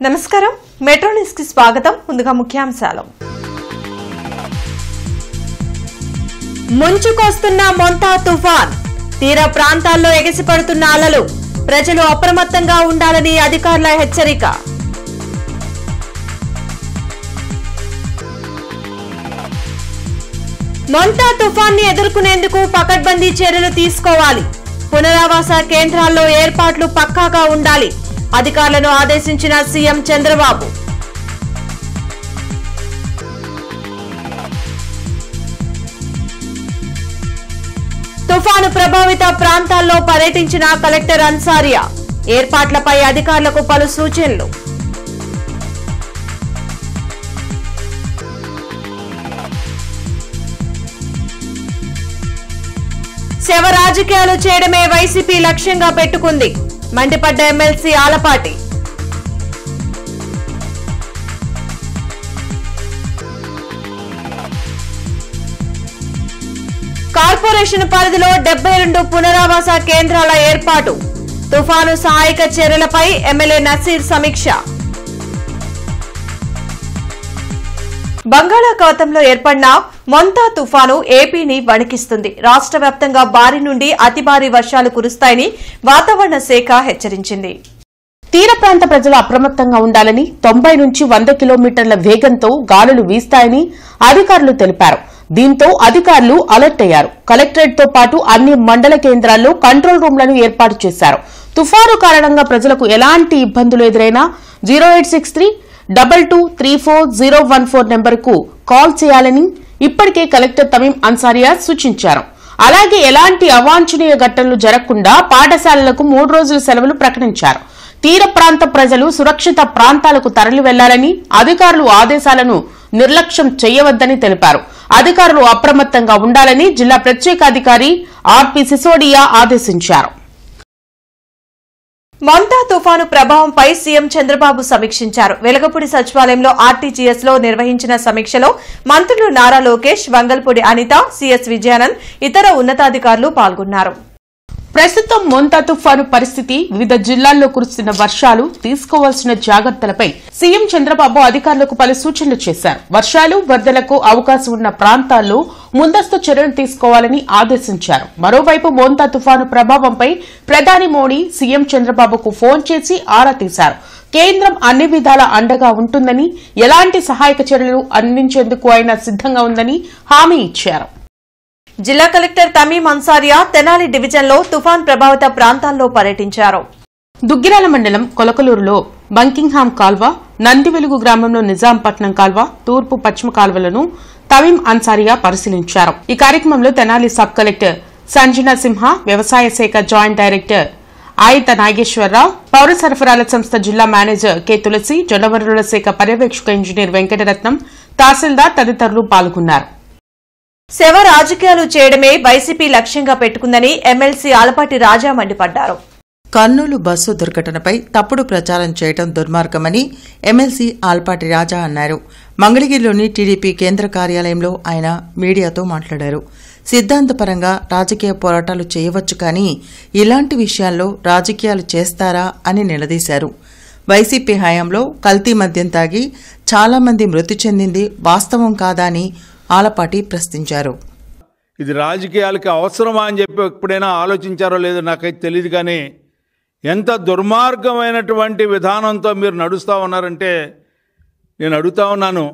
నమస్కారం metro news కి స్వాగతం. ముందుగా ముఖ్యాంశాలు. ముంచుకొస్తున్న మొంతా తుఫాన్, తీర ప్రాంతాల్లో ఎగిసిపడుతున్న అలలు, ప్రజలు అప్రమత్తంగా ఉండాలని అధికారుల హెచ్చరిక. మొంతా తుఫాన్ ని ఎదుర్కొనేందుకు పకడ్బందీ చర్యలు తీసుకోవాలి. పునరావాస కేంద్రాల్లో ఏర్పాట్లు పక్కాగా ఉండాలి. అధికారులను ఆదేశించిన సీఎం చంద్రబాబు. తుఫాను ప్రభావిత ప్రాంతాల్లో పర్యటించిన కలెక్టర్ అన్సారియా, ఏర్పాట్లపై అధికారులకు పలు సూచనలు. శవ రాజకీయాలు చేయడమే వైసీపీ లక్ష్యంగా పెట్టుకుంది. మండిపడ్డ ఎమ్మెల్సీ ఆలపాటి. కార్పొరేషన్ పరిధిలో 72 పునరావాస కేంద్రాల ఏర్పాటు. తుఫాను సహాయక చర్యలపై ఎమ్మెల్యే నసీర్ సమీక్ష. బంగాళాఖాతంలో ఏర్పడిన మొంతా తుఫాను ఏపీని వణికిస్తుంది. రాష్ట్ర వ్యాప్తంగా భారీ నుండి అతి భారీ వర్షాలు కురుస్తాయని వాతావరణ శాఖ హెచ్చరించింది. తీర ప్రాంత ప్రజలు అప్రమత్తంగా ఉండాలని, 90 నుంచి 100 కిలోమీటర్ల వేగంతో గాలులు వీస్తాయని అధికారులు తెలిపారు. దీంతో అధికారులు అలర్ట్ అయ్యారు. కలెక్టరేట్ తో పాటు అన్ని మండల కేంద్రాల్లో కంట్రోల్ రూమ్లను ఏర్పాటు చేశారు. తుఫాను కారణంగా ప్రజలకు ఎలాంటి ఇబ్బందులు ఎదురైనా 086322340014 నెంబర్కు కాల్ చేయాలని ఇప్పటికే కలెక్టర్ తమీం అన్సారియా సూచించారు. అలాగే ఎలాంటి అవాంఛనీయ ఘటనలు జరగకుండా పాఠశాలలకు 3 రోజుల సెలవులు ప్రకటించారు. తీర ప్రాంత ప్రజలు సురక్షిత ప్రాంతాలకు తరలి వెళ్లాలని, అధికారులు ఆదేశాలను నిర్లక్ష్యం చేయవద్దని తెలిపారు. అధికారులు అప్రమత్తంగా ఉండాలని జిల్లా ప్రత్యేకాధికారి ఆర్పి సిసోడియా ఆదేశించారు. మొంతా తుఫాను ప్రభావంపై సీఎం చంద్రబాబు సమీక్షించారు. వెలగపూడి సచివాలయంలో ఆర్టీజీఎస్ లో నిర్వహించిన సమీక్షలో మంత్రులు నారా లోకేష్, వంగల్పూడి అనిత, సీఎస్ విజయానంద్, ఇతర ఉన్నతాధికారులు పాల్గొన్నారు. ప్రస్తుతం మొంతా తుఫాను పరిస్థితి, వివిధ జిల్లాల్లో కురుస్తున్న వర్షాలు, తీసుకోవాల్సిన జాగ్రత్తలపై సీఎం చంద్రబాబు అధికారులకు పలు సూచనలు చేశారు. వర్షాలు, వరదలకు అవకాశం ఉన్న ప్రాంతాల్లో ముందస్తు చర్యలు తీసుకోవాలని ఆదేశించారు. మరోవైపు మొంతా తుఫాను ప్రభావంపై ప్రధాని మోడీ సీఎం చంద్రబాబుకు ఫోన్ చేసి ఆరా తీశారు. కేంద్రం అన్ని విధాలా అండగా ఉంటుందని, ఎలాంటి సహాయక చర్యలు అందించేందుకు ఆయన సిద్దంగా ఉందని హామీ ఇచ్చారు. జిల్లా కలెక్టర్ తమీం అన్సారియా తెనాలి డివిజన్లో తుఫాన్ ప్రభావిత ప్రాంతాల్లో పర్యటించారు. దుగ్గిరాల మండలం కొలకలూరులో బంకింగ్హామ్ కాల్వ, నందివెలుగు గ్రామంలో నిజాంపట్నం కాల్వ, తూర్పు పశ్చిమ కాల్వలను తమీం అన్సారియా పరిశీలించారు. ఈ కార్యక్రమంలో తెనాలి సబ్ కలెక్టర్ సంజనా సింహ, వ్యవసాయ శాఖ జాయింట్ డైరెక్టర్ ఆయిత నాగేశ్వరరావు, పౌర సరఫరాల సంస్థ జిల్లా మేనేజర్ కె తులసి, జలవనరుల శాఖ పర్యవేక్షక ఇంజనీర్ వెంకటరత్నం, తహసీల్దార్ తదితరులు పాల్గొన్నారు. శవ రాజకీయాలు చేయడమే వైసీపీ లక్ష్యంగా పెట్టుకుందని ఎమ్మెల్సీ ఆలపాటి రాజా మండిపడ్డారు. కర్నూలు బస్సు దుర్ఘటనపై తప్పుడు ప్రచారం చేయడం దుర్మార్గమని ఎమ్మెల్సీ ఆలపాటి రాజా అన్నారు. మంగళగిరిలోని టీడీపీ కేంద్ర కార్యాలయంలో ఆయన మీడియాతో మాట్లాడారు. సిద్ధాంతపరంగా రాజకీయ పోరాటాలు చేయవచ్చు, కానీ ఇలాంటి విషయాల్లో రాజకీయాలు చేస్తారా అని నిలదీశారు. వైసీపీ హయాంలో కల్తీ మద్యం తాగి చాలా మంది మృతి చెందింది వాస్తవం కాదా అని ఆలపాటి ప్రశ్నించారు. ఇది రాజకీయాలకి అవసరమా అని చెప్పి ఎప్పుడైనా ఆలోచించారో లేదో నాకైతే తెలియదు, కానీ ఎంత దుర్మార్గమైనటువంటి విధానంతో మీరు నడుస్తూ ఉన్నారంటే నేను అడుగుతా ఉన్నాను.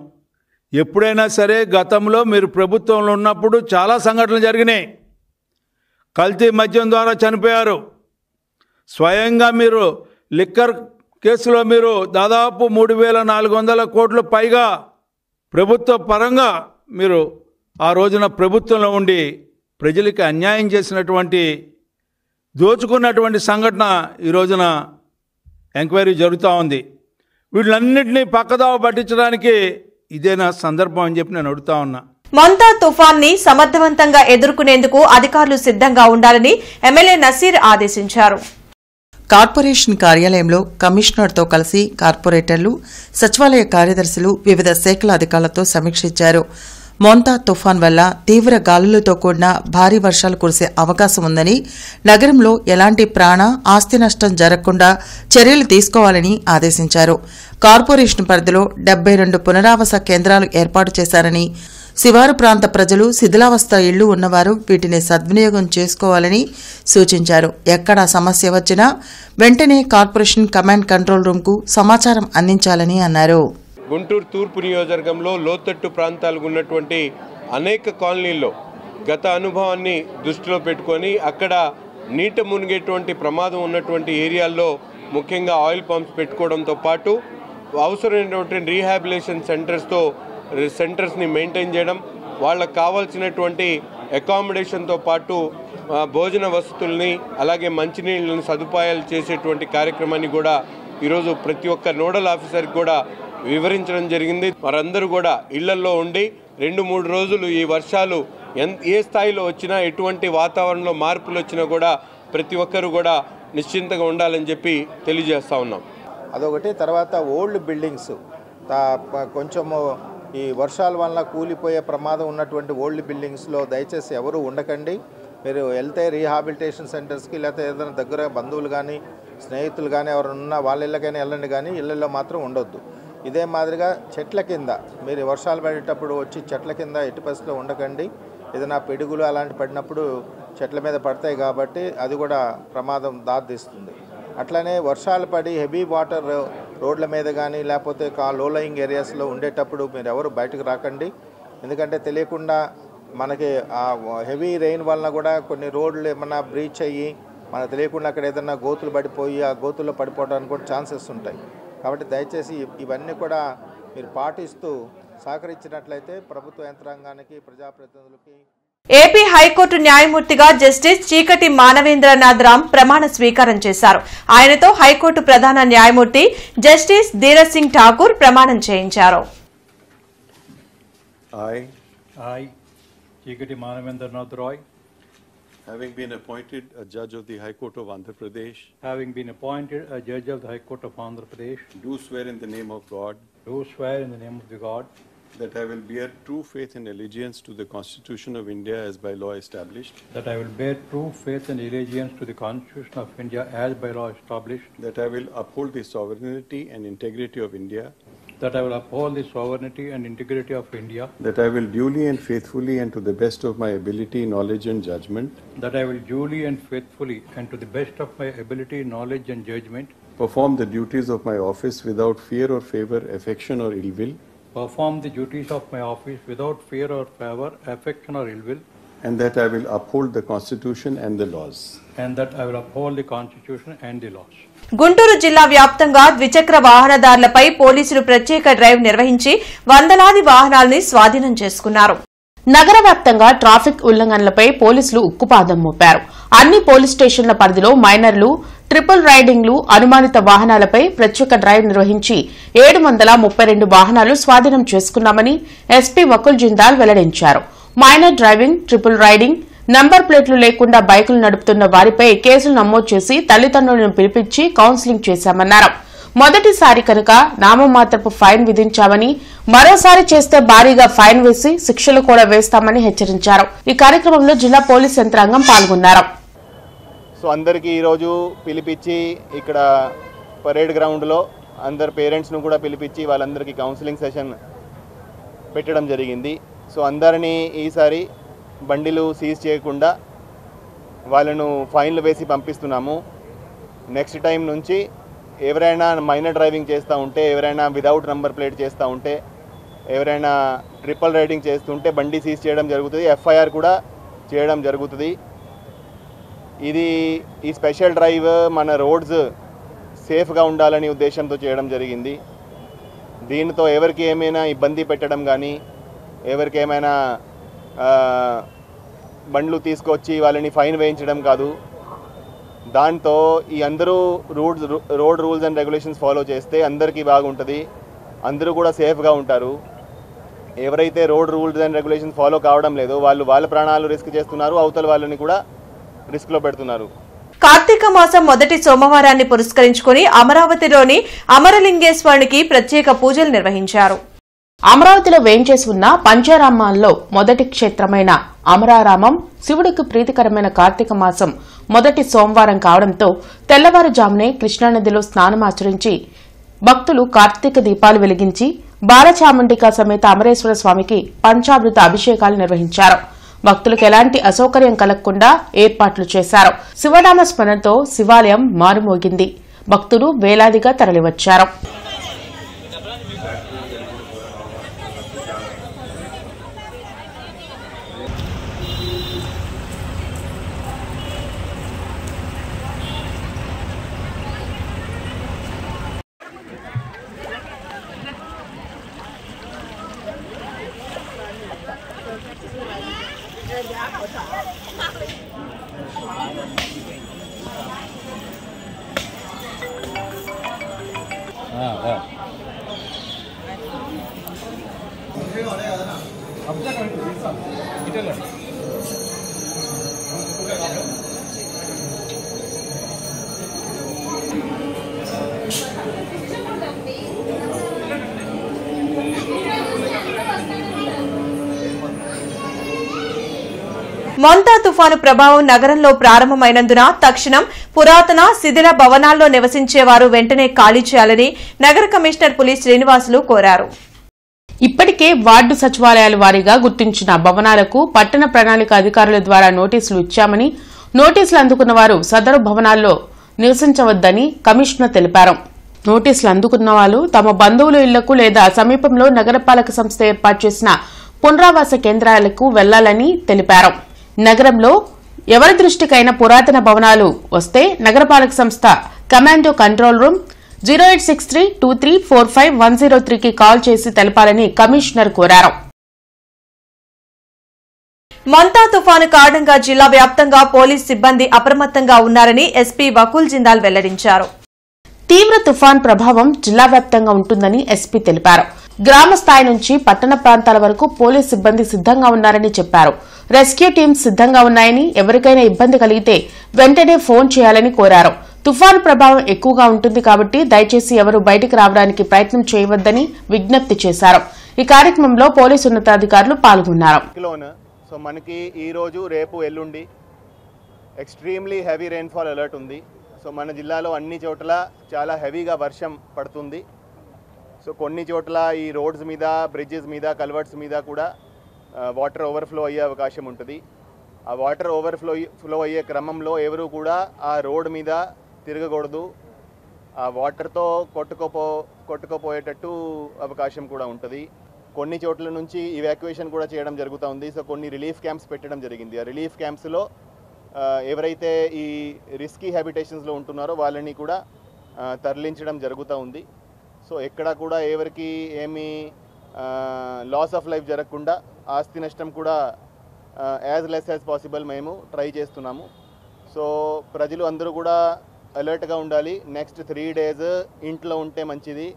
ఎప్పుడైనా సరే గతంలో మీరు ప్రభుత్వంలో ఉన్నప్పుడు చాలా సంఘటనలు జరిగినాయి. కల్తీ మద్యం ద్వారా చనిపోయారు. స్వయంగా మీరు లిక్కర్ కేసులో మీరు దాదాపు 3,400 కోట్ల పైగా ప్రభుత్వ పరంగా మీరు ఆ రోజున ప్రభుత్వంలో ఉండి ప్రజలకి అన్యాయం చేసినటువంటి, దోచుకున్నటువంటి సంఘటన ఈ రోజున ఎంక్వైరీ జరుగుతూ ఉంది. వీళ్ళన్నింటినీ పక్కదావ పట్టించడానికి ఇదేనా సందర్భం అని చెప్పి నేను అడుగుతా ఉన్నా. మొంతా తుఫాన్ ని సమర్థవంతంగా ఎదుర్కొనేందుకు అధికారులు సిద్దంగా ఉండాలని ఎమ్మెల్యే నసీర్ ఆదేశించారు. కార్పొరేషన్ కార్యాలయంలో కమిషనర్తో కలిసి కార్పొరేటర్లు, సచివాలయ కార్యదర్శులు, వివిధ శాఖల అధికారులతో సమీక్షించారు. మోంతా తుఫాన్ వల్ల తీవ్ర గాలులతో కూడిన భారీ వర్షాలు కురిసే అవకాశం ఉందని, నగరంలో ఎలాంటి ప్రాణ, ఆస్తి నష్టం జరగకుండా చర్యలు తీసుకోవాలని ఆదేశించారు. కార్పొరేషన్ పరిధిలో 72 పునరావాస కేంద్రాలు ఏర్పాటు చేశారని, శివారు ప్రాంత ప్రజలు, శిథిలావస్థ ఇళ్లు ఉన్నవారు వీటిని సద్వినియోగం చేసుకోవాలని సూచించారు. ఎక్కడా సమస్య వచ్చినా వెంటనే కార్పొరేషన్ కమాండ్ కంట్రోల్ రూమ్కు సమాచారం అందించాలని అన్నారు. గుంటూరు తూర్పు నియోజకవర్గంలో లోతట్టు ప్రాంతాలకు ఉన్నటువంటి అనేక కాలనీల్లో గత అనుభవాన్ని దృష్టిలో పెట్టుకొని అక్కడ నీట మునిగేటువంటి ప్రమాదం ఉన్నటువంటి ఏరియాల్లో ముఖ్యంగా ఆయిల్ పంప్స్ పెట్టుకోవడంతో పాటు అవసరమైనటువంటి రీహాబిలేషన్ సెంటర్స్ని మెయింటైన్ చేయడం, వాళ్ళకు కావాల్సినటువంటి అకామిడేషన్తో పాటు భోజన వసతుల్ని అలాగే మంచినీళ్ళని సదుపాయాలు చేసేటువంటి కార్యక్రమాన్ని కూడా ఈరోజు ప్రతి ఒక్క నోడల్ ఆఫీసర్కి కూడా వివరించడం జరిగింది. వారందరూ కూడా ఇళ్లల్లో ఉండి 2-3 రోజులు ఈ వర్షాలు ఏ స్థాయిలో వచ్చినా, ఎటువంటి వాతావరణంలో మార్పులు వచ్చినా కూడా ప్రతి ఒక్కరు కూడా నిశ్చింతగా ఉండాలని చెప్పి తెలియజేస్తూ ఉన్నాం. అదొకటి. తర్వాత ఓల్డ్ బిల్డింగ్స్ కొంచెము ఈ వర్షాల వల్ల కూలిపోయే ప్రమాదం ఉన్నటువంటి ఓల్డ్ బిల్డింగ్స్లో దయచేసి ఎవరు ఉండకండి. మీరు వెళ్తే రీహాబిలిటేషన్ సెంటర్స్కి లేకపోతే ఏదైనా దగ్గర బంధువులు కానీ స్నేహితులు కానీ ఎవరు ఉన్నా వాళ్ళ ఇళ్ళకైనా వెళ్ళండి, కానీ ఇళ్ళల్లో మాత్రం ఉండొద్దు. ఇదే మాదిరిగా చెట్ల కింద మీరు వర్షాలు పడేటప్పుడు వచ్చి చెట్ల కింద ఎట్టి పరిస్థితిలో ఉండకండి. ఏదైనా పిడుగులు అలాంటి పడినప్పుడు చెట్ల మీద పడతాయి కాబట్టి అది కూడా ప్రమాదం దారితీస్తుంది. అట్లనే వర్షాలు పడి హెవీ వాటర్ రోడ్ల మీద కానీ లేకపోతే లో లయింగ్ ఏరియాస్లో ఉండేటప్పుడు మీరు ఎవరు బయటకు రాకండి. ఎందుకంటే తెలియకుండా మనకి ఆ హెవీ రెయిన్ వలన కూడా కొన్ని రోడ్లు ఏమన్నా బ్రీచ్ అయ్యి మనకు తెలియకుండా అక్కడ ఏదైనా గోతులు పడిపోయి ఆ గోతుల్లో పడిపోవడానికి కూడా ఛాన్సెస్ ఉంటాయి. కాబట్టి దయచేసి ఇవన్నీ కూడా మీరు పాటిస్తూ సహకరించినట్లయితే ప్రభుత్వ యంత్రాంగానికి, ప్రజాప్రతినిధులకి. ఏపీ హైకోర్టు న్యాయమూర్తిగా జస్టిస్ చీకటి మానవేంద్రనాథ్ రామ్ ప్రమాణ స్వీకారం చేశారు. ఆయనతో హైకోర్టు ప్రధాన న్యాయమూర్తి జస్టిస్ ధీరజ్ సింగ్ ఠాకూర్ ప్రమాణం చేయించారు. I, Chikati Manavendranath Roy, having been appointed a judge of the High Court of Andhra Pradesh, having been appointed a judge of the High Court of Andhra Pradesh, do swear in the name of God do swear in the name of the God that I will bear true faith and allegiance to the Constitution of India as by law established, that I will bear true faith and allegiance to the Constitution of India as by law established, that I will uphold the sovereignty and integrity of India, that I will uphold the sovereignty and integrity of India, that I will duly and faithfully and to the best of my ability, knowledge and judgment that I will duly and faithfully and to the best of my ability, knowledge and judgment perform the duties of my office without fear or favor, affection or ill will, perform the duties of my office without fear or favor, affection or ill will, and that I will uphold the Constitution and the laws. and that I will uphold the Constitution and the laws. Guntur జిల్లా వ్యాప్తంగా ద్విచక్ర వాహనదారులపై పోలీసులు ప్రత్యేక drive నిర్వహించి వందలాది వాహనాల్ని స్వాధీనం చేసుకున్నారు. నగర వ్యాప్తంగా ట్రాఫిక్ ఉల్లంఘనలపై పోలీసులు ఉక్కుపాదం మోపారు. అన్ని పోలీస్ స్టేషన్ల పరిధిలో మైనర్లు, ట్రిపుల్ రైడింగ్లు, అనుమానిత వాహనాలపై ప్రత్యేక డ్రైవ్ నిర్వహించి 732 వాహనాలు స్వాధీనం చేసుకున్నామని ఎస్పీ వకుల్ జిందాల్ వెల్లడించారు. Minor driving, triple riding, number ప్లేట్లు లేకుండా బైకులు నడుపుతున్న వారిపై కేసులు నమోదు చేసి తల్లిదండ్రులను పిలిపించి కౌన్సిలింగ్ చేశామన్నారు. మొదటిసారి కనుక నామమాత్రపు ఫైన్ విధించామని, మరోసారి చేస్తే భారీగా ఫైన్ వేసి శిక్షలు కూడా వేస్తామని హెచ్చరించారు. ఈ కార్యక్రమంలో జిల్లా పోలీస్ యంత్రాంగం పాల్గొన్నారు. సో అందరికీ ఈరోజు పిలిపించి ఇక్కడ పరేడ్ గ్రౌండ్లో అందరు పేరెంట్స్ను కూడా పిలిపించి వాళ్ళందరికీ కౌన్సిలింగ్ సెషన్ పెట్టడం జరిగింది. సో అందరినీ ఈసారి బండిలు సీజ్ చేయకుండా వాళ్ళను ఫైన్లు వేసి పంపిస్తున్నాము. నెక్స్ట్ టైం నుంచి ఎవరైనా మైనర్ డ్రైవింగ్ చేస్తూ ఉంటే, ఎవరైనా విదౌట్ నంబర్ ప్లేట్ చేస్తూ ఉంటే, ఎవరైనా ట్రిపుల్ రైడింగ్ చేస్తుంటే బండి సీజ్ చేయడం జరుగుతుంది, ఎఫ్ఐఆర్ కూడా చేయడం జరుగుతుంది. ఈ స్పెషల్ డ్రైవ్ మన రోడ్స్ సేఫ్గా ఉండాలని ఉద్దేశంతో చేయడం జరిగింది. దీనితో ఎవరికి ఏమైనా ఇబ్బంది పెట్టడం కానీ, ఎవరికి ఏమైనా బండ్లు తీసుకొచ్చి వాళ్ళని ఫైన్ వేయించడం కాదు. దాంతో ఈ అందరూ road rules and regulations follow చేస్తే అందరికీ బాగుంటుంది, అందరూ కూడా సేఫ్గా ఉంటారు. ఎవరైతే road rules and regulations follow కావడం లేదో వాళ్ళు వాళ్ళ ప్రాణాలు రిస్క్ చేస్తున్నారు, అవతల వాళ్ళని కూడా రిస్క్లో పెడుతున్నారు. కార్తీక మాసం మొదటి సోమవారాన్ని పురస్కరించుకుని అమరావతిలోని అమరలింగేశ్వరునికి ప్రత్యేక పూజలు నిర్వహించారు. అమరావతిలో వేంచేసి ఉన్న పంచారామాల్లో మొదటి క్షేత్రమైన అమరారామం శివుడికి ప్రీతికరమైన కార్తీక మాసం మొదటి సోమవారం కావడంతో తెల్లవారుజామునే కృష్ణానదిలో స్నానమాచరించి భక్తులు కార్తీక దీపాలు వెలిగించి బాలచాముండిక సమేత అమరేశ్వర స్వామికి పంచామృత అభిషేకాలు నిర్వహించారు. భక్తులకు ఎలాంటి అసౌకర్యం కలగకుండా ఏర్పాట్లు చేశారు. శివనామ స్మరణతో శివాలయం మారుమోగింది. భక్తులు వేలాదిగా తరలివచ్చారు. మొంతా తుఫాను ప్రభావం నగరంలో ప్రారంభమైనందున తక్షణం పురాతన శిథిల భవనాల్లో నివసించేవారు వెంటనే ఖాళీ చేయాలని నగర కమిషనర్ పులి శ్రీనివాసులు కోరారు. ఇప్పటికే వార్డు సచివాలయాల వారీగా గుర్తించిన భవనాలకు పట్టణ ప్రణాళిక అధికారుల ద్వారా నోటీసులు ఇచ్చామని, నోటీసులు అందుకున్న వారు సదరు భవనాల్లో నివసించవద్దని కమిషనర్ తెలిపారు. నోటీసులు అందుకున్న వారు తమ బంధువుల ఇళ్లకు లేదా సమీపంలో నగరపాలక సంస్థ ఏర్పాటు చేసిన పునరావాస కేంద్రాలకు వెళ్లాలని తెలిపారు. నగరంలో ఎవరి దృష్టికైనా పురాతన భవనాలు వస్తే నగరపాలక సంస్థ కమాండో కంట్రోల్ రూమ్ 08632345 కి కాల్ చేసి తెలపాలని కమిషనర్ కోరారు. మొంతా తుఫాను కారణంగా జిల్లా వ్యాప్తంగా పోలీస్ సిబ్బంది అప్రమత్తంగా ఉన్నారని ఎస్పీ వకుల్ జిందాల్ వెల్లడించారు. తీవ్ర తుఫాన్ ప్రభావం జిల్లా వ్యాప్తంగా ఉంటుందని ఎస్పీ తెలిపారు. గ్రామ స్థాయి నుంచి పట్టణ ప్రాంతాల వరకు పోలీస్ సిబ్బంది సిద్దంగా ఉన్నారని చెప్పారు. రెస్క్యూ టీమ్స్ సిద్దంగా ఉన్నాయని, ఎవరికైనా ఇబ్బంది కలిగితే వెంటనే ఫోన్ చేయాలని కోరారు. తుఫాను ప్రభావం ఎక్కువగా ఉంటుంది కాబట్టి దయచేసి ఎవరూ బయటకు రావడానికి ప్రయత్నం చేయవద్దని విజ్ఞప్తి చేశారు. ఈ కార్యక్రమంలో పోలీసు ఉన్నతాధికారులు పాల్గొన్నారు. సో మనకి ఈ రోజు రేపు ఎల్లుండి ఎక్స్ట్రీమ్లీ హెవీ రెయిన్ఫాల్ అలర్ట్ ఉంది. సో మన జిల్లాలో అన్ని చోట్ల చాలా హెవీగా వర్షం పడుతుంది. సో కొన్ని చోట్ల ఈ రోడ్స్ మీద, బ్రిడ్జెస్ మీద, కల్వర్ట్స్ మీద కూడా వాటర్ ఓవర్ఫ్లో అయ్యే అవకాశం ఉంటుంది. ఆ వాటర్ ఓవర్ఫ్లో అయ్యే క్రమంలో ఎవరు కూడా ఆ రోడ్ మీద తిరగకూడదు. ఆ వాటర్తో కొట్టుకుపోయేటట్టు అవకాశం కూడా ఉంటుంది. కొన్ని చోట్ల నుంచి ఇవాక్యుయేషన్ కూడా చేయడం జరుగుతూ ఉంది. సో కొన్ని రిలీఫ్ క్యాంప్స్ పెట్టడం జరిగింది. ఆ రిలీఫ్ క్యాంప్స్లో ఎవరైతే ఈ రిస్కీ హ్యాబిటేషన్స్లో ఉంటున్నారో వాళ్ళని కూడా తరలించడం జరుగుతూ ఉంది. సో ఎక్కడ కూడా ఎవరికి ఏమీ లాస్ ఆఫ్ లైఫ్ జరగకుండా, ఆస్తి నష్టం కూడా యాజ్ లెస్ యాజ్ పాసిబుల్ మేము ట్రై చేస్తున్నాము. సో ప్రజలు అందరూ కూడా అలర్ట్గా ఉండాలి. నెక్స్ట్ 3 days ఇంట్లో ఉంటే మంచిది.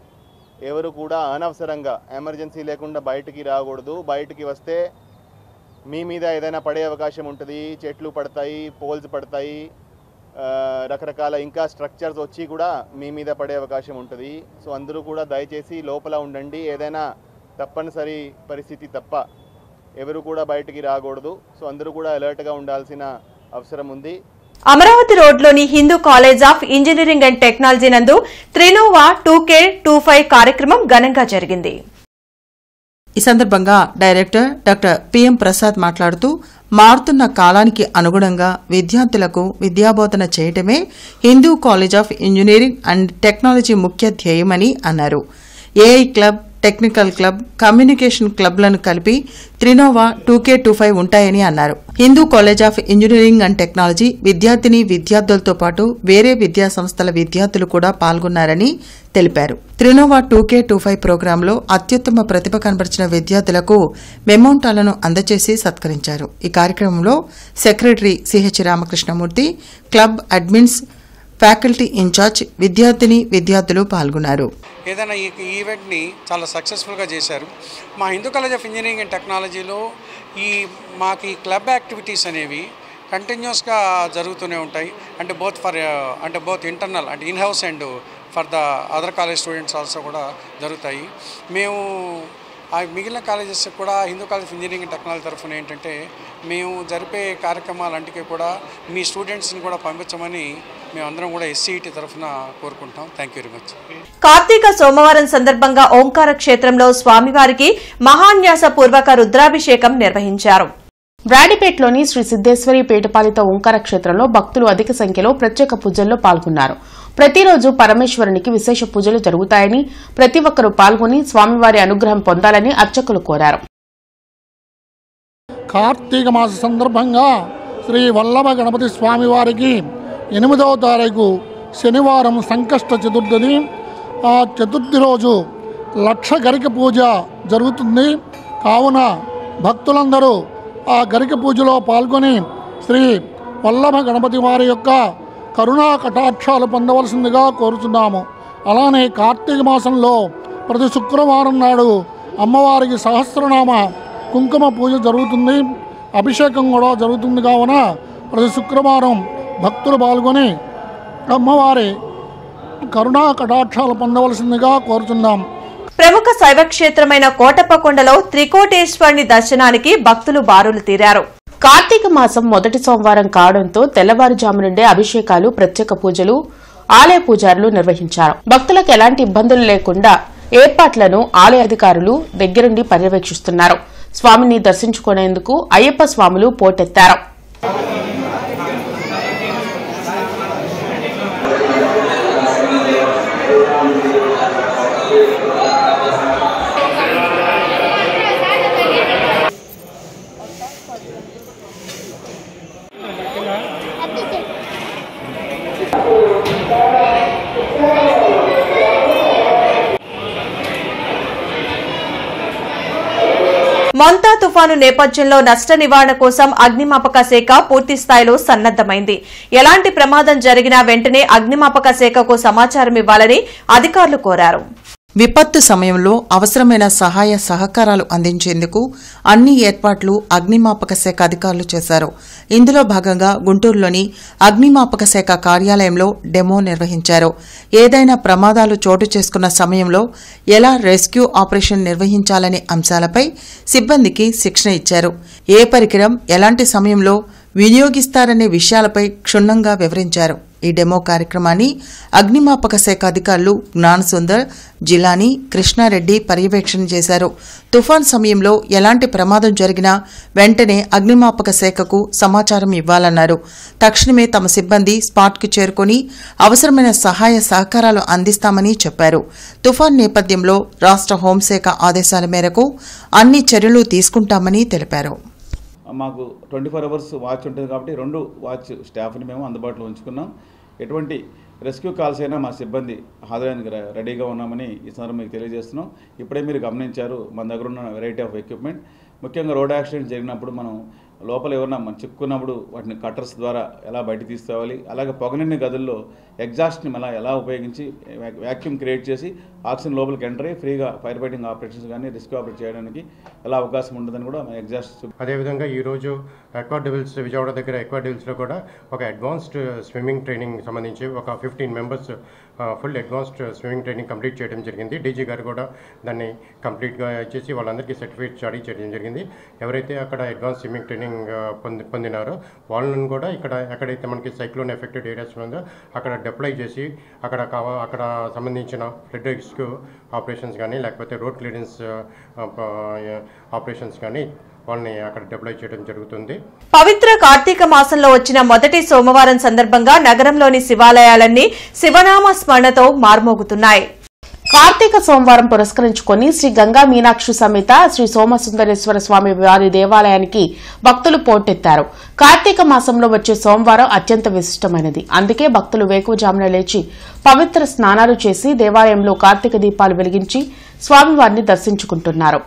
ఎవరు కూడా అనవసరంగా ఎమర్జెన్సీ లేకుండా బయటికి రాకూడదు. బయటికి వస్తే మీ మీద ఏదైనా పడే అవకాశం ఉంటుంది. చెట్లు పడతాయి, పోల్స్ పడతాయి, రకరకాల ఇంకా స్ట్రక్చర్స్ వచ్చి కూడా మీ మీద పడే అవకాశం ఉంటుంది. సో అందరూ కూడా దయచేసి లోపల ఉండండి. ఏదైనా తప్పనిసరి పరిస్థితి తప్ప ఎవరు కూడా బయటికి రాకూడదు. సో అందరూ కూడా అలర్ట్గా ఉండాల్సిన అవసరం ఉంది. అమరావతి రోడ్లోని Hindu college of engineering and technology నందు త్రినోవా 2K25 కార్యక్రమం ఘనంగా జరిగింది. ఈ సందర్భంగా డైరెక్టర్ డాక్టర్ పిఎం ప్రసాద్ మాట్లాడుతూ, మారుతున్న కాలానికి అనుగుణంగా విద్యార్థులకు విద్యాబోధన చేయటమే Hindu college of engineering and technology ముఖ్య ధ్యేయమని అన్నారు. AI club, technical club, communication క్లబ్లను కలిపి త్రినోవా 2K25 ఉంటాయని అన్నారు. Hindu college of engineering and technology విద్యార్థిని విద్యార్థులతో పాటు వేరే విద్యా సంస్థల విద్యార్థులు కూడా పాల్గొన్నారని తెలిపారు. త్రినోవా 2K25 ప్రోగ్రాంలో అత్యుత్తమ ప్రతిభ కనబరిచిన విద్యార్థులకు మెమోంటాలను అందజేసి సత్కరించారు. ఈ కార్యక్రమంలో secretary CH Ramakrishnamurthy, club admins, faculty in charge, విద్యార్థులు పాల్గొన్నారు. ఏదైనా ఈ ఈవెంట్ని చాలా సక్సెస్ఫుల్గా చేశారు. మా Hindu college of engineering and టెక్నాలజీలో మాకు ఈ క్లబ్ యాక్టివిటీస్ అనేవి కంటిన్యూస్గా జరుగుతూనే ఉంటాయి. అంటే బోత్ ఇంటర్నల్ అంటే in house and for the other college students also కూడా జరుగుతాయి. మేము ఆ మిగిలిన కాలేజెస్ కూడా Hindu college of engineering and technology తరఫున ఏంటంటే మేము జరిపే కార్యక్రమాలంటికి కూడా మీ స్టూడెంట్స్ని కూడా పంపించమని మేమందరం కూడా ఎస్సీఈటీ తరఫున కోరుకుంటాం. Thank you very much. Karthika సోమవారం సందర్భంగా ఓంకార క్షేత్రంలో స్వామివారికి మహాన్యాస పూర్వక రుద్రాభిషేకం నిర్వహించారు. బ్రాడీపేటలోని శ్రీ సిద్దేశ్వరి పేటపాలిత ఓంకార క్షేత్రంలో భక్తులు అధిక సంఖ్యలో ప్రత్యేక పూజల్లో పాల్గొన్నారు. ప్రతిరోజు పరమేశ్వరునికి విశేష పూజలు జరుగుతాయని ప్రతి ఒక్కరూ పాల్గొని స్వామివారి అనుగ్రహం పొందాలని అర్చకులు కోరారు. కార్తీక మాస సందర్భంగా శ్రీ వల్లభ గణపతి స్వామివారికి 8వ తారీఖు శనివారం సంకష్ట చతుర్థి. ఆ చతుర్థి రోజు లక్ష గరిక పూజ జరుగుతుంది. కావున భక్తులందరూ ఆ గరిక పూజలో పాల్గొని శ్రీ వల్లభ గణపతి వారి యొక్క కరుణా కటాక్షాలు పొందవలసిందిగా కోరుతున్నాము. అలానే కార్తీక మాసంలో ప్రతి శుక్రవారం నాడు అమ్మవారికి సహస్రనామ కుంకుమ పూజ జరుగుతుంది. అభిషేకం కూడా జరుగుతుంది. కావున ప్రతి శుక్రవారం భక్తులు పాల్గొని అమ్మవారి కరుణా కటాక్షాలు పొందవలసిందిగా కోరుతున్నాం. ప్రముఖ శైవ క్షేత్రమైన కోటప్పకొండలో త్రికోటేశ్వరుని దర్శనానికి భక్తులు బారులు తీరారు. కార్తీక మాసం మొదటి సోమవారం కావడంతో తెల్లవారుజాము నుండే అభిషేకాలు, ప్రత్యేక పూజలు ఆలయ పూజారులు నిర్వహించారు. భక్తులకు ఎలాంటి ఇబ్బందులు లేకుండా ఏర్పాట్లను ఆలయ అధికారులు దగ్గరుండి పర్యవేక్షిస్తున్నారు. స్వామిని దర్శించుకునేందుకు అయ్యప్ప స్వాములు పోటెత్తారు. మొంతా తుఫాను నేపథ్యంలో నష్ట నివారణ కోసం అగ్నిమాపక శాఖ పూర్తి స్థాయిలో సన్నద్దమైంది. ఎలాంటి ప్రమాదం జరిగినా వెంటనే అగ్నిమాపక శాఖకు సమాచారం ఇవ్వాలని అధికారులు కోరారు. విపత్తు సమయంలో అవసరమైన సహాయ సహకారాలు అందించేందుకు అన్ని ఏర్పాట్లు అగ్నిమాపక శాఖ అధికారులు చేశారు. ఇందులో భాగంగా గుంటూరులోని అగ్నిమాపక శాఖ కార్యాలయంలో డెమో నిర్వహించారు. ఏదైనా ప్రమాదాలు చోటు చేసుకున్న సమయంలో ఎలా రెస్క్యూ ఆపరేషన్ నిర్వహించాలనే అంశాలపై సిబ్బందికి శిక్షణ ఇచ్చారు. ఏ పరికరం ఎలాంటి సమయంలో వినియోగిస్తారనే విషయాలపై క్షుణ్ణంగా వివరించారు. ఈ డెమో కార్యక్రమాన్ని అగ్నిమాపక శాఖ అధికారులు జ్ఞానసుందర్, జిలానీ, కృష్ణారెడ్డి పర్యవేక్షణ చేశారు. తుఫాన్ సమయంలో ఎలాంటి ప్రమాదం జరిగినా వెంటనే అగ్నిమాపక శాఖకు సమాచారం ఇవ్వాలన్నారు. తక్షణమే తమ సిబ్బంది స్పాట్కు చేరుకుని అవసరమైన సహాయ సహకారాలు అందిస్తామని చెప్పారు. తుఫాన్ నేపథ్యంలో రాష్ట్ర హోంశాఖ ఆదేశాల మేరకు అన్ని చర్యలు తీసుకుంటామని తెలిపారు. మాకు 24 అవర్స్ వాచ్ ఉంటుంది కాబట్టి 2 వాచ్ స్టాఫ్ని మేము అందుబాటులో ఉంచుకున్నాం. ఎటువంటి రెస్క్యూ కాల్స్ అయినా మా సిబ్బంది హాజరైనందుకు రెడీగా ఉన్నామని ఈ సందర్భంగా మీకు తెలియజేస్తున్నాం. ఇప్పుడే మీరు గమనించారు మన దగ్గర ఉన్న వెరైటీ ఆఫ్ ఎక్విప్మెంట్. ముఖ్యంగా రోడ్ యాక్సిడెంట్ జరిగినప్పుడు మనం లోపల ఎవరన్నా మనం చిక్కున్నప్పుడు వాటిని కట్టర్స్ ద్వారా ఎలా బయట తీసుకోవాలి, అలాగే పొగనిన్ని గదుల్లో ఎగ్జాస్ట్ని మళ్ళీ ఎలా ఉపయోగించి వ్యాక్యూమ్ క్రియేట్ చేసి ఆక్సిజన్ లోపలికి ఎంటర్ అయ్యి ఫ్రీగా ఫైర్ ఫైటింగ్ ఆపరేషన్స్ కానీ రెస్క్యూ ఆపరేట్ చేయడానికి ఎలా అవకాశం ఉంటుందని కూడా ఎగ్జాస్ట్. అదేవిధంగా ఈరోజు అక్వా డెవిల్స్ విజయవాడ దగ్గర అక్వా డెవిల్స్లో కూడా ఒక అడ్వాన్స్డ్ స్విమ్మింగ్ ట్రైనింగ్ సంబంధించి ఒక 15 members full advanced swimming training complete చేయడం జరిగింది. డీజీ గారు కూడా దాన్ని కంప్లీట్గా చేసి వాళ్ళందరికీ సర్టిఫికేట్ స్టడీ చేయడం జరిగింది. ఎవరైతే అక్కడ అడ్వాన్స్ స్విమ్మింగ్ ట్రైనింగ్ పొందినారో వాళ్ళని కూడా ఇక్కడ ఎక్కడైతే మనకి సైక్లోన్ ఎఫెక్టెడ్ ఏరియాస్ ఉందో అక్కడ డిప్లాయ్ చేసి అక్కడ సంబంధించిన ఫ్లడ్ రెస్క్యూ ఆపరేషన్స్ కానీ లేకపోతే రోడ్ క్లియరెన్స్ ఆపరేషన్స్ కానీ వాళ్ళని అక్కడ డిప్లాయ్ చేయడం జరుగుతుంది. పవిత్ర కార్తీక మాసంలో వచ్చిన మొదటి సోమవారం సందర్భంగా నగరంలోని శివాలయాలన్నీ శివనామ స్మరణతో మార్మోగుతున్నాయి. కార్తీక సోమవారం పురస్కరించుకుని శ్రీ గంగా మీనాక్షి సమేత శ్రీ సోమసుందరేశ్వర స్వామి వారి దేవాలయానికి భక్తులు పోటెత్తారు. కార్తీక మాసంలో వచ్చే సోమవారం అత్యంత విశిష్టమైనది. అందుకే భక్తులు వేకువజామున లేచి పవిత్ర స్నానాలు చేసి దేవాలయంలో కార్తీక దీపాలు వెలిగించి స్వామివారిని దర్శించుకుంటున్నారు.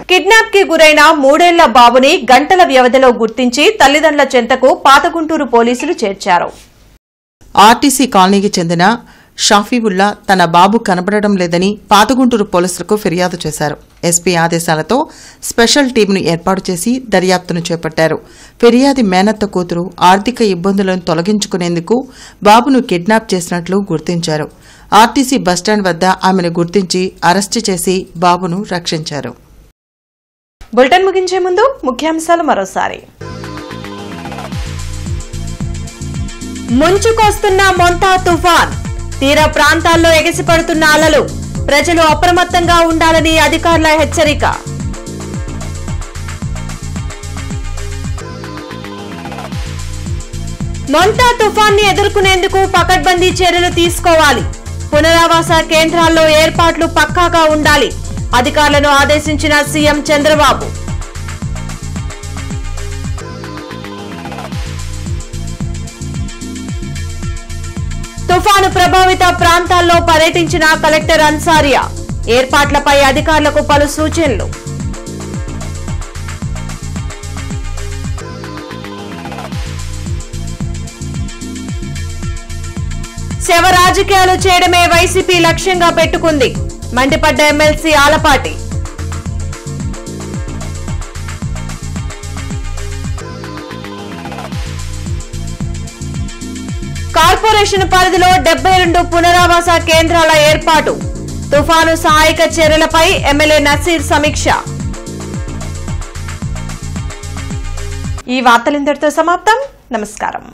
కిడ్నాప్ కి గురైన 3 ఏళ్ల బాబుని గంటల వ్యవధిలో గుర్తించి తల్లిదండ్రుల చెంతకు పాతగుంటూరు పోలీసులు చేర్చారు. ఆర్టీసీ కాలనీకి చెందిన షాఫీవుల్లా తన బాబు కనబడడం లేదని పాతగుంటూరు పోలీసులకు ఫిర్యాదు చేశారు. ఎస్పీ ఆదేశాలతో స్పెషల్ టీంను ఏర్పాటు చేసి దర్యాప్తును చేపట్టారు. ఫిర్యాది మేనత్త కూతురు ఆర్థిక ఇబ్బందులను తొలగించుకునేందుకు బాబును కిడ్నాప్ చేసినట్లు గుర్తించారు. ఆర్టీసీ బస్టాండ్ వద్ద ఆమెను గుర్తించి అరెస్టు చేసి బాబును రక్షించారు. బులెటిన్ ముగించే ముందు ముఖ్యాంశాలు మరోసారి. ముంచుకొస్తున్న మొంతా తుఫాన్, తీర ప్రాంతాల్లో ఎగిసిపడుతున్న అలలు, ప్రజలు అప్రమత్తంగా ఉండాలని అధికారుల హెచ్చరిక. మొంతా తుఫాన్ని ఎదుర్కొనేందుకు పకడ్బందీ చర్యలు తీసుకోవాలి. పునరావాస కేంద్రాల్లో ఏర్పాట్లు పక్కాగా ఉండాలి. అధికారులను ఆదేశించిన సీఎం చంద్రబాబు. తుఫాను ప్రభావిత ప్రాంతాల్లో పర్యటించిన కలెక్టర్ అన్సారియా. ఏర్పాట్లపై అధికారులకు పలు సూచనలు. శవ రాజకీయాలు చేయడమే వైసీపీ లక్ష్యంగా పెట్టుకుంది. మండిపడ్డ ఎమ్మెల్సీ ఆలపాటి. కార్పొరేషన్ పరిధిలో 72 పునరావాస కేంద్రాల ఏర్పాటు. తుఫాను సహాయక చర్యలపై ఎమ్మెల్యే నసీర్ సమీక్ష. ఈ వార్తలింతటితో సమాప్తం. నమస్కారం.